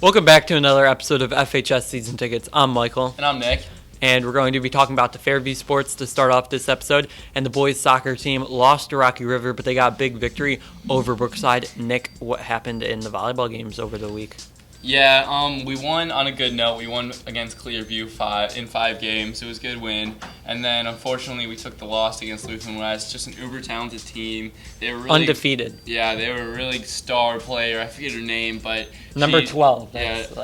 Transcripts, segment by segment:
Welcome back to another episode of FHS Season Tickets. I'm Michael. And I'm Nick. And we're going to be talking about the Fairview Sports to start off this episode. And the boys soccer team lost to Rocky River, but they got a big victory over Brookside. Nick, what happened in the volleyball games over the week? Yeah, we won on a good note. We won against Clearview in 5 games. It was a good win. And then, unfortunately, we took the loss against Lutheran West. Just an uber-talented team. They were really Undefeated. Yeah, they were a really star player. I forget her name, but Number 12.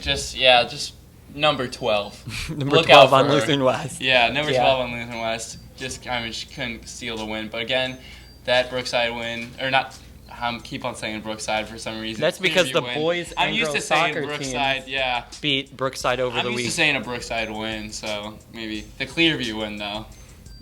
Just number 12. Number Look 12 out on for her. Lutheran West. Yeah, number 12 on Lutheran West. She couldn't steal the win. But again, that Brookside win, or not. I keep on saying Brookside for some reason. That's because the boys and girls soccer Brookside, teams beat Brookside over the week. I'm used to saying a Brookside win, so maybe the Clearview win, though.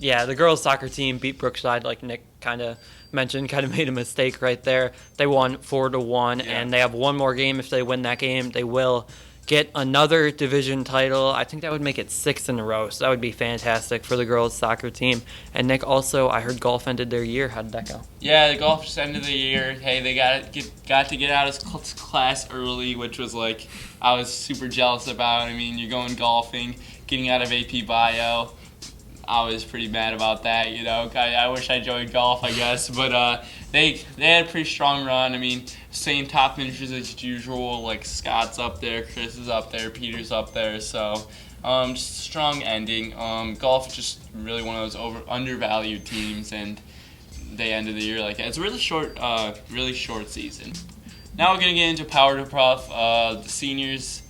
Yeah, the girls soccer team beat Brookside, like Nick kind of mentioned, kind of made a mistake right there. They won 4-1, and they have one more game. If they win that game, they will get another division title. I think that would make it 6 in a row, so that would be fantastic for the girls soccer team. And Nick, also, I heard golf ended their year. How did that go? Yeah, the golf just ended the year. Hey, they got to get out of class early, which was I was super jealous about. I mean, you're going golfing, getting out of AP Bio. I was pretty mad about that, I wish I joined golf, I guess. But they had a pretty strong run. I mean, same top finishers as usual. Like Scott's up there, Chris is up there, Peter's up there. So just a strong ending. Golf is just really one of those undervalued teams, and they ended the year like that. It's a really short season. Now we're gonna get into Power to Prof. The seniors.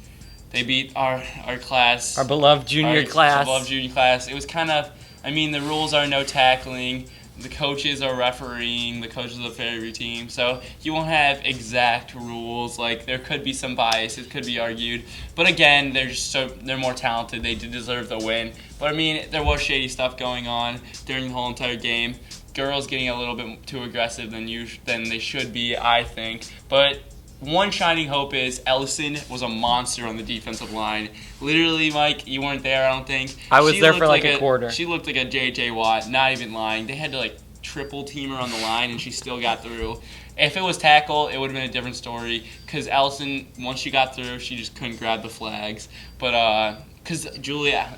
They beat our class. Our beloved junior class. It was kind of, the rules are no tackling. The coaches are refereeing, the coaches of the Fairview team. So you won't have exact rules. There could be some bias. It could be argued. But again, they're more talented. They did deserve the win. But there was shady stuff going on during the whole entire game. Girls getting a little bit too aggressive than they should be, I think. But one shining hope is Ellison was a monster on the defensive line. Literally, Mike, you weren't there, I don't think. I was there for a quarter. She looked like a J.J. Watt, not even lying. They had to triple team her on the line, and she still got through. If it was tackle, it would have been a different story, because Ellison, once she got through, she just couldn't grab the flags. But, because Julia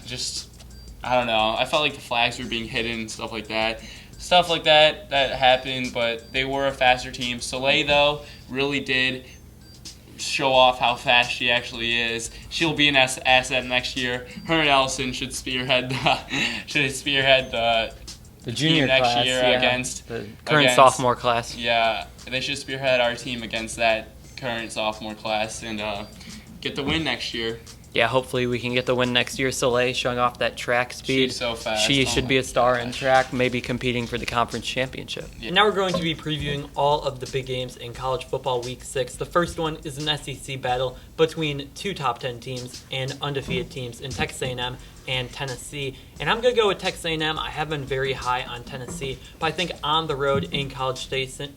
I don't know, I felt like the flags were being hidden and stuff like that. Stuff like that happened, but they were a faster team. Soleil, though, really did show off how fast she actually is. She'll be an asset next year. Her and Ellison should spearhead the junior team next class, year against the current sophomore class. Yeah, they should spearhead our team against that current sophomore class and get the win next year. Yeah, hopefully we can get the win next year. Soleil showing off that track speed. She's so fast. She should be a star in track, maybe competing for the conference championship. Yeah. And now we're going to be previewing all of the big games in college football week 6. The first one is an SEC battle between 2 top 10 teams and undefeated teams in Texas A&M and Tennessee. And I'm going to go with Texas A&M. I have been very high on Tennessee, but I think on the road in College Station,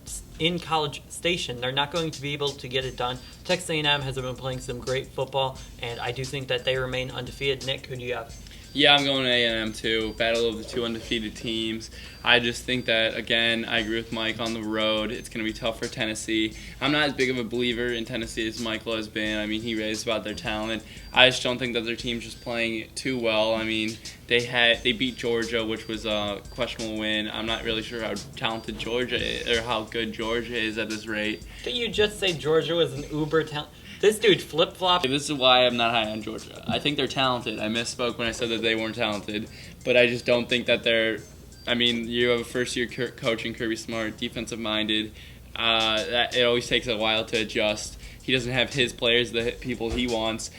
they're not going to be able to get it done. Texas A&M has been playing some great football, and I do think that they remain undefeated. Nick, who do you have? Yeah, I'm going to A&M too. Battle of the 2 undefeated teams. I just think that, again, I agree with Mike on the road. It's going to be tough for Tennessee. I'm not as big of a believer in Tennessee as Michael has been. He raised about their talent. I just don't think that their team's just playing too well. They beat Georgia, which was a questionable win. I'm not really sure how talented Georgia is, or how good Georgia is at this rate. Did you just say Georgia was an uber talent? This dude flip-flopped. This is why I'm not high on Georgia. I think they're talented. I misspoke when I said that they weren't talented, but I just don't think that they're. You have a first-year coach in Kirby Smart, defensive-minded. It always takes a while to adjust. He doesn't have his players, the people he wants.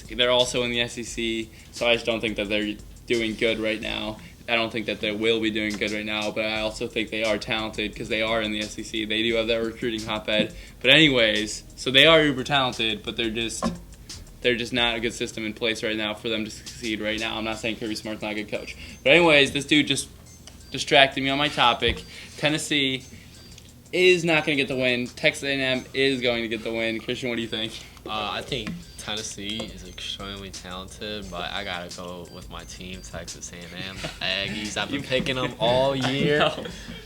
They're also in the SEC, so I just don't think that they're doing good right now. I don't think that they will be doing good right now, but I also think they are talented because they are in the SEC. They do have that recruiting hotbed. But anyways, so they are uber talented, but they're just not a good system in place right now for them to succeed right now. I'm not saying Kirby Smart's not a good coach. But anyways, this dude just distracted me on my topic. Tennessee is not going to get the win. Texas A&M is going to get the win. Christian, what do you think? I think Tennessee is extremely talented, but I gotta go with my team, Texas A&M, the Aggies. I've been picking them all year.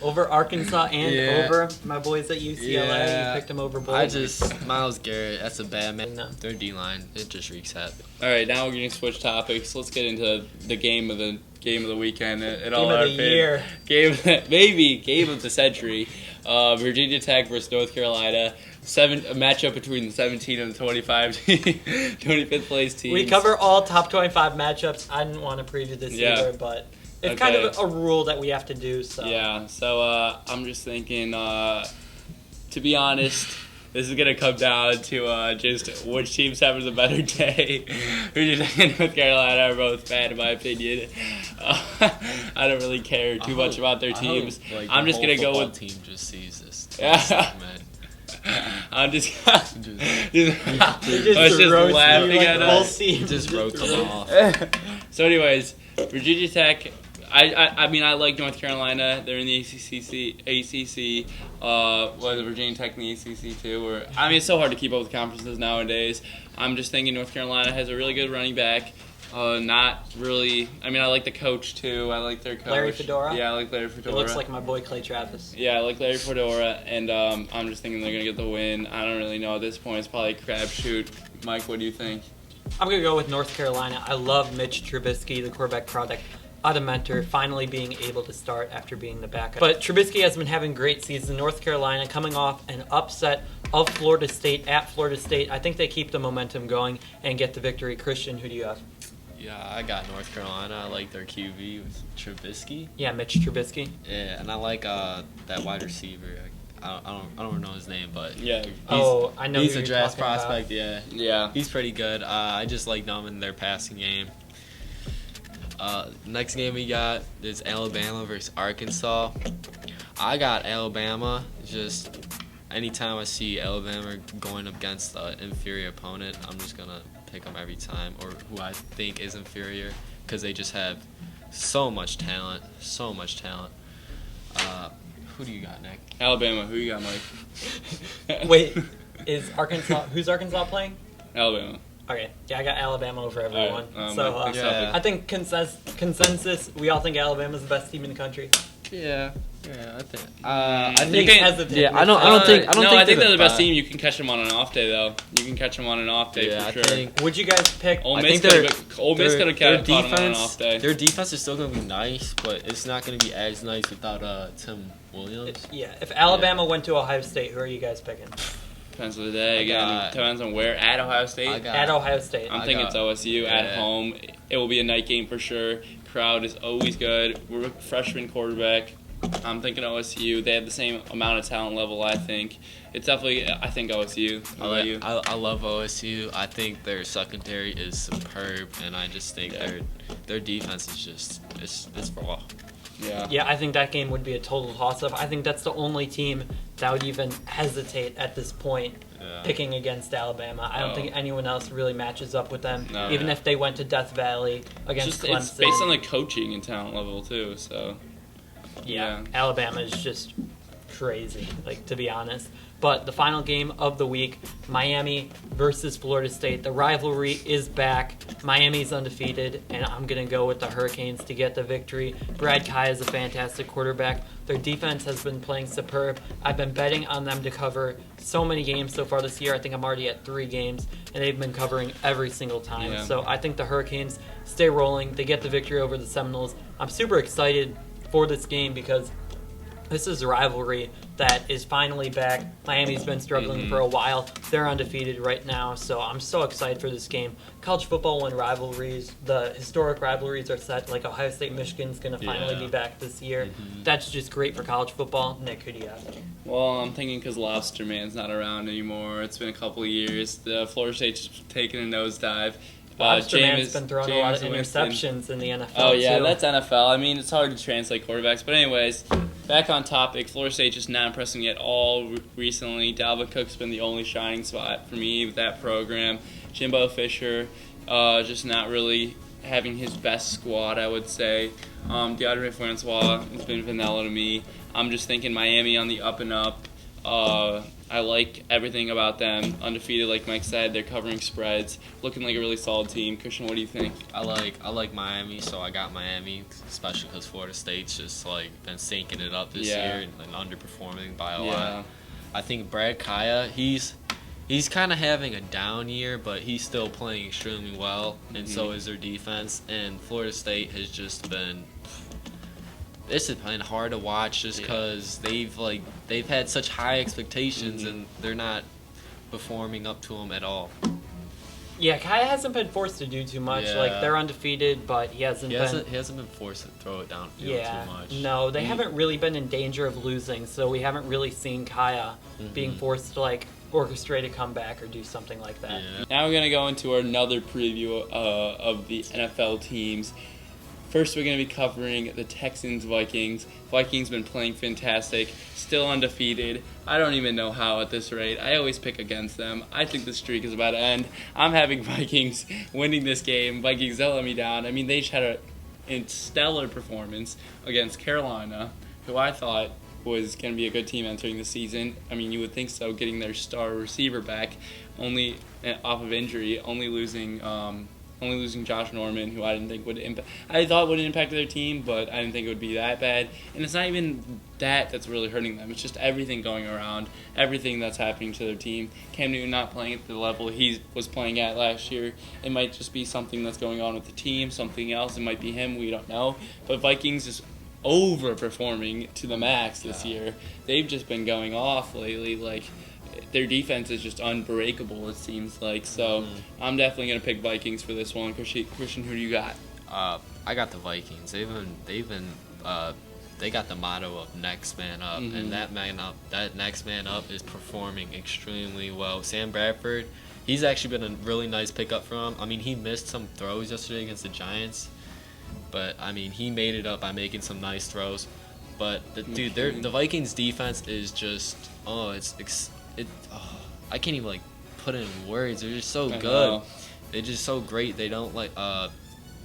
Over Arkansas and Yeah. over my boys at UCLA. You picked them over both. Myles Garrett, that's a bad man. No. Their D-line, it just wreaks havoc. All right, now we're gonna switch topics. Let's get into the game of the weekend. Game of the year. Game of the century. Virginia Tech versus North Carolina. A matchup between the 17 and the 25th place teams. We cover all top 25 matchups. I didn't want to preview this either, but it's kind of a rule that we have to do. So yeah, so I'm just thinking, to be honest, this is gonna come down to just which team's having the better day. Virginia Tech and North Carolina are both bad in my opinion. I don't really care too much about their teams. I'm just gonna go with team just sees this. I'm just just laughing at us. Just wrote them off. So, anyways, Virginia Tech. I mean, I like North Carolina. They're in the ACC. Was Virginia Tech in the ACC too? I mean, it's so hard to keep up with conferences nowadays. I'm just thinking North Carolina has a really good running back. Not really. I mean, I like the coach too. I like their coach. Larry Fedora? Yeah, I like Larry Fedora. It looks like my boy Clay Travis. Yeah, I like Larry Fedora, and I'm just thinking they're going to get the win. I don't really know at this point. It's probably a crapshoot. Mike, what do you think? I'm going to go with North Carolina. I love Mitch Trubisky, the quarterback product out of Mentor, finally being able to start after being the backup. But Trubisky has been having a great season. North Carolina coming off an upset of Florida State at Florida State. I think they keep the momentum going and get the victory. Christian, who do you have? Yeah, I got North Carolina. I like their QB with Trubisky. Yeah, Mitch Trubisky. Yeah, and I like that wide receiver. I don't know his name, but yeah, I know he's who a you're draft talking about. prospect. Yeah, he's pretty good. I just like them in their passing game. Next game we got is Alabama versus Arkansas. I got Alabama. Just anytime I see Alabama going up against an inferior opponent, I'm just gonna pick them every time, or who I think is inferior, because they just have so much talent. Who do you got, Nick? Alabama. Who you got, Mike? Wait, who's Arkansas playing? Alabama. Okay, yeah, I got Alabama over everyone. yeah. I think consensus, we all think Alabama's the best team in the country. Yeah, I think. I think hesitant. Yeah, I don't think they're the best team. You can catch them on an off day, though. You can catch them on an off day for sure. Would you guys pick? Ole Miss could have caught them on an off day. Their defense is still going to be nice, but it's not going to be as nice without Tim Williams. If Alabama went to Ohio State, who are you guys picking? Depends on the day. Again, depends on where. At Ohio State? At Ohio State. I'm thinking it's OSU at home. It will be a night game for sure. Crowd is always good. We're a freshman quarterback. I'm thinking OSU. They have the same amount of talent level, I think. It's definitely, I think OSU. I love OSU. I think their secondary is superb, and I just think their defense is just, it's raw. Yeah, I think that game would be a total toss-up. I think that's the only team that would even hesitate at this point picking against Alabama. I don't think anyone else really matches up with them, even if they went to Death Valley against Clemson. It's based on the coaching and talent level, too, so... Yeah, Alabama is just crazy, to be honest. But the final game of the week, Miami versus Florida State. The rivalry is back. Miami's undefeated, and I'm going to go with the Hurricanes to get the victory. Brad Kai is a fantastic quarterback. Their defense has been playing superb. I've been betting on them to cover so many games so far this year. I think I'm already at 3 games, and they've been covering every single time. Yeah. So I think the Hurricanes stay rolling. They get the victory over the Seminoles. I'm super excited for this game because this is a rivalry that is finally back. Miami's been struggling for a while. They're undefeated right now, so I'm so excited for this game. College football, when rivalries, the historic rivalries are set, like Ohio State, Michigan's going to finally be back this year. That's just great for college football. Nick, who do you have? Well, I'm thinking because Lobster Man's not around anymore. It's been a couple of years. The Florida State's taken a nosedive. Lobster Man's been throwing a lot of interceptions in the NFL, Oh, yeah, too. that's NFL. I mean, it's hard to translate quarterbacks. But anyways, back on topic, Florida State just not impressing me at all recently. Dalvin Cook's been the only shining spot for me with that program. Jimbo Fisher just not really having his best squad, I would say. DeAndre Francois has been vanilla to me. I'm just thinking Miami on the up and up. I like everything about them. Undefeated, like Mike said. They're covering spreads, looking like a really solid team. Christian, what do you think? I like Miami, so I got Miami, especially because Florida State's just been sinking it up this year and underperforming by a lot. I think Brad Kaya, he's kind of having a down year, but he's still playing extremely well, and so is their defense. And Florida State has just been. This has been hard to watch just because they've had such high expectations and they're not performing up to them at all. Yeah, Kaya hasn't been forced to do too much. Yeah. They're undefeated, but he hasn't been forced to throw it downfield too much. No, they haven't really been in danger of losing, so we haven't really seen Kaya being forced to orchestrate a comeback or do something like that. Yeah. Now we're gonna go into another preview of the NFL teams. First, we're going to be covering the Texans-Vikings. Vikings been playing fantastic, still undefeated. I don't even know how at this rate. I always pick against them. I think the streak is about to end. I'm having Vikings winning this game. Vikings don't let me down. I mean, they just had a stellar performance against Carolina, who I thought was going to be a good team entering the season. I mean, you would think so, getting their star receiver back, only off of injury, only losing Josh Norman, who I didn't think would impact. I thought would impact their team, but I didn't think it would be that bad. And it's not even that's really hurting them. It's just everything going around, everything that's happening to their team. Cam Newton not playing at the level he was playing at last year. It might just be something that's going on with the team, something else. It might be him. We don't know. But Vikings is overperforming to the max this year. They've just been going off lately. Their defense is just unbreakable, it seems like. So I'm definitely going to pick Vikings for this one. Christian, who do you got? I got the Vikings. They got the motto of next man up, and that next man up is performing extremely well. Sam Bradford, he's actually been a really nice pickup for him. I mean, he missed some throws yesterday against the Giants, but I mean, he made it up by making some nice throws. But the Vikings defense is just I can't even put it in words. They're just so good. They're just so great. They don't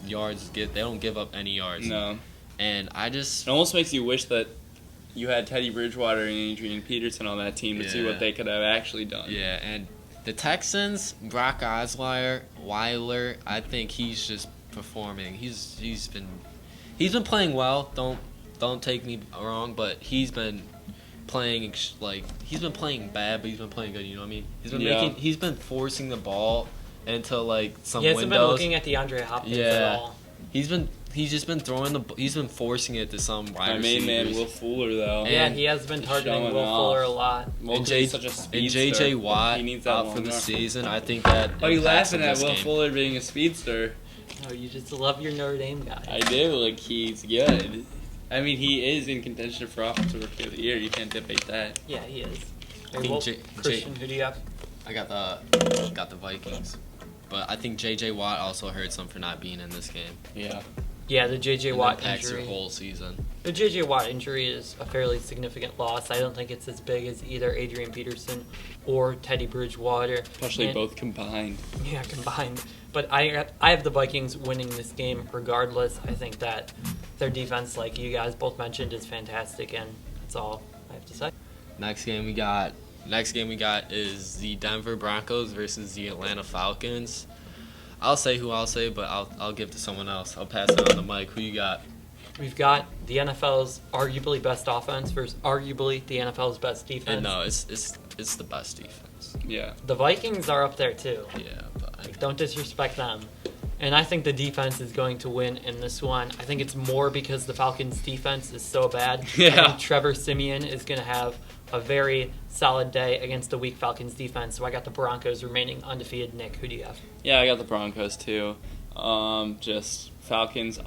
yards they don't give up any yards. No. And it almost makes you wish that you had Teddy Bridgewater and Adrian Peterson on that team to see what they could have actually done. Yeah, and the Texans, Brock Osweiler, I think he's just performing. He's been playing well. Don't take me wrong, but he's been playing he's been playing bad, but he's been playing good. You know what I mean? He's been forcing the ball into some windows. He hasn't been looking at DeAndre Hopkins at all. He's just been throwing he's been forcing it to some wide receivers. My main man, Will Fuller, though. Yeah, he has been targeting Will Fuller a lot. And J.J. Watt out for the season. I think that. Are you laughing at Will Fuller being a speedster? No, you just love your Notre Dame guy. I do. He's good. I mean, he is in contention for Offensive Rookie of the Year. You can't debate that. Yeah, he is. Christian, who do you have? I got the Vikings. But I think J.J. Watt also hurt some for not being in this game. Yeah. Yeah, the J.J. Watt impacts injury. Your whole season. The J.J. Watt injury is a fairly significant loss. I don't think it's as big as either Adrian Peterson or Teddy Bridgewater. Especially both combined. Yeah, combined. But I have the Vikings winning this game regardless. I think that their defense, like you guys both mentioned, is fantastic, and that's all I have to say. Next game we got is the Denver Broncos versus the Atlanta Falcons. I'll say who I'll say, but I'll give to someone else. I'll pass it on the mic. Who you got? We've got the NFL's arguably best offense versus arguably the NFL's best defense. No, it's the best defense. Yeah. The Vikings are up there too. Yeah, but don't disrespect them. And I think the defense is going to win in this one. I think it's more because the Falcons' defense is so bad. Yeah. I think Trevor Siemian is going to have a very solid day against the weak Falcons defense. So I got the Broncos remaining undefeated. Nick, who do you have? Yeah, I got the Broncos too. Just Falcons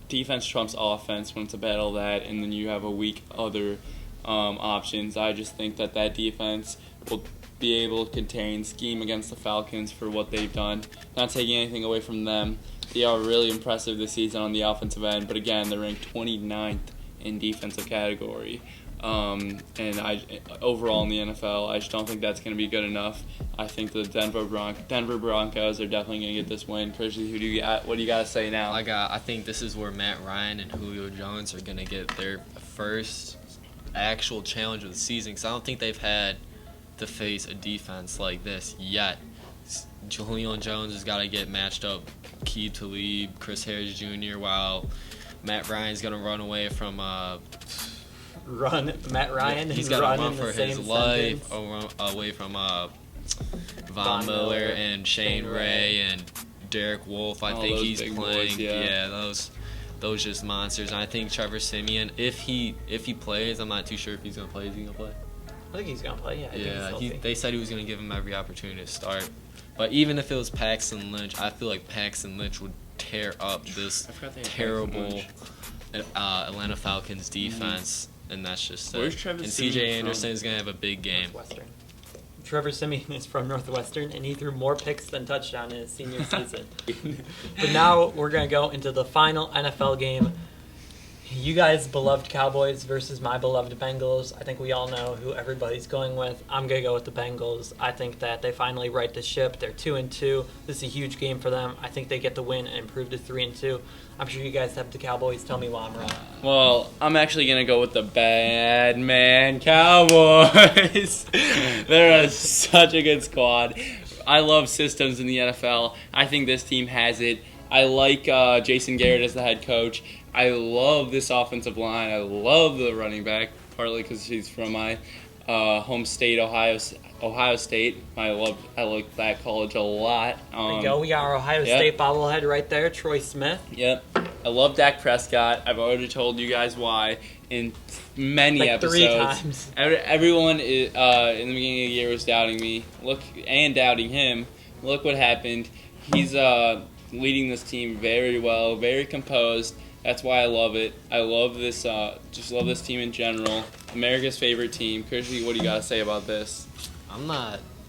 defense trumps offense when it's a battle of that, and then you have a weak other options. I just think that defense will be able to contain scheme against the Falcons for what they've done. Not taking anything away from them. They are really impressive this season on the offensive end, but again, they're ranked 29th in defensive category. And overall in the NFL, I just don't think that's going to be good enough. I think the Denver Broncos are definitely going to get this win. Christian, who do you got? What do you got to say now? I think this is where Matt Ryan and Julio Jones are going to get their first actual challenge of the season, because I don't think they've had to face a defense like this yet. Julio Jones has got to get matched up Aqib Talib, Chris Harris Jr., while Matt Ryan's going to run away from Matt Ryan. He's got to run in for the his same life sentence. away from Von Miller and Shane Ray and Derek Wolfe. I think he's playing. Boys, yeah. Those just monsters. And I think Trevor Siemian, if he plays, I'm not too sure if he's going to play. Is he going to play? I think he's going to play, yeah. I think he's healthy. They said he was going to give him every opportunity to start. But even if it was Paxton Lynch, I feel like Paxton Lynch would tear up this terrible Atlanta Falcons defense, and that's just it. Where's Trevor and Siemian CJ from? Anderson is going to have a big game. Northwestern. Trevor Siemian is from Northwestern, and he threw more picks than touchdowns in his senior season. But now we're going to go into the final NFL game. You guys' beloved Cowboys versus my beloved Bengals. I think we all know who everybody's going with. I'm going to go with the Bengals. I think that they finally right the ship. They're 2-2. This is a huge game for them. I think they get the win and improve to 3-2. I'm sure you guys have the Cowboys. Tell me why I'm wrong. Well, I'm actually going to go with the bad man Cowboys. They're such a good squad. I love systems in the NFL. I think this team has it. I like Jason Garrett as the head coach. I love this offensive line. I love the running back, partly because he's from my home state, Ohio State. I like that college a lot. There you go. We got our Ohio State bobblehead right there, Troy Smith. Yep. I love Dak Prescott. I've already told you guys why in many episodes. 3 times. Everyone in the beginning of the year was doubting me. Doubting him. Look what happened. He's leading this team very well, very composed. That's why I love it. I love this. Just love this team in general. America's favorite team. Kirsty, what do you gotta say about this? I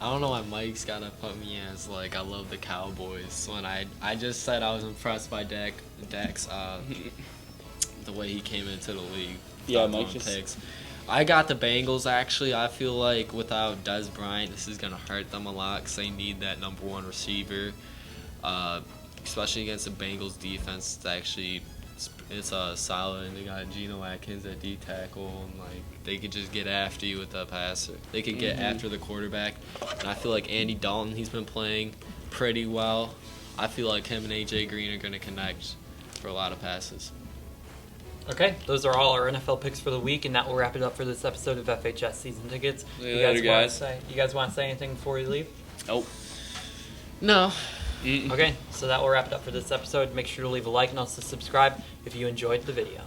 don't know why Mike's gotta put me as like I love the Cowboys when I just said I was impressed by Dak's the way he came into the league. Yeah, Mike just picks. I got the Bengals actually. I feel like without Dez Bryant, this is gonna hurt them a lot because they need that number one receiver, especially against the Bengals defense. It's solid, and they got Geno Atkins at D tackle, and like they could just get after you with the passer. They could get after the quarterback, and I feel like Andy Dalton, he's been playing pretty well. I feel like him and AJ Green are going to connect for a lot of passes. Okay, those are all our NFL picks for the week, and that will wrap it up for this episode of FHS Season Tickets. See you later, guys. You guys want to say anything before you leave? Nope. No. Okay, so that will wrap it up for this episode. Make sure to leave a like and also subscribe if you enjoyed the video.